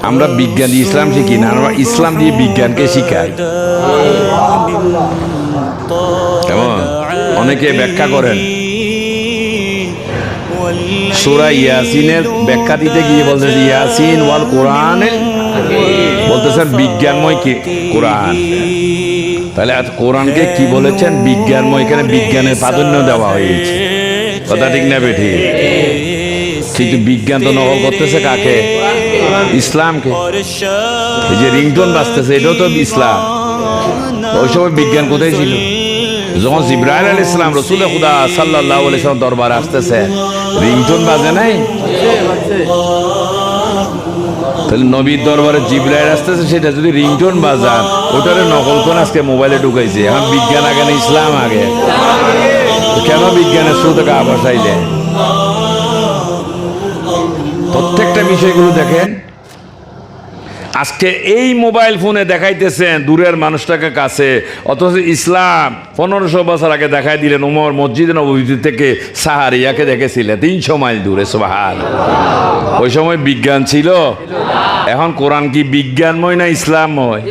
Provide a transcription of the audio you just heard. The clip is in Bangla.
আমরা বিজ্ঞান দিয়ে ইসলাম শিখি না, আমরা ইসলাম দিয়ে বিজ্ঞানকে শিখাই। কেমন অনেকে ব্যাখ্যা করেন, সূরা ইয়াসিনের ব্যাখ্যা দিতে গিয়ে বলতেছে ইয়াসিন ওয়াল কোরআন, বলতেছেন বিজ্ঞানময় কি কোরআন। তাহলে আজ কোরআনকে কি বলেছেন? বিজ্ঞানময়। এখানে বিজ্ঞানের প্রাধান্য দেওয়া হয়েছে, কথা ঠিক না বেঠি? কিন্তু বিজ্ঞান তো নকল করতেছে কাকে? ইসলামকে। এই যে রিংটোন বাজতেছে এটাও তো ইসলাম। ওই সময় বিজ্ঞান কোথায় ছিল? যখন জিবরাইল আলাইহিস সালাম রাসূল খুদা সাল্লাল্লাহু আলাইহি ওয়াসাল্লাম দরবারে আসতেছে, রিংটোন বাজে নাই? তাহলে নবীর দরবারে জিবরাইল আসতেছে, সেটা যদি রিংটোন বাজান, ওটারে নকল করে আজকে মোবাইলে ঢুকাইছে। এখন বিজ্ঞান আগে না ইসলাম আগে? কেন বিজ্ঞানের শুরুতে আবার চাইলে? প্রত্যেকটা বিষয়গুলো দেখেন। আজকে এই মোবাইল ফোনে দেখাইতেছেন দূরের মানুষটাকে কাছে, অথচ ইসলাম 1500 বছর আগে দেখাই দিলেন। উমর মসজিদ নববী থেকে সাহারিয়াকে দেখেছিলেন 300 মাইল দূরে। সুবহানাল্লাহ। ওই সময় বিজ্ঞান ছিল? এখন কোরআন কি বিজ্ঞানময় না ইসলামময়?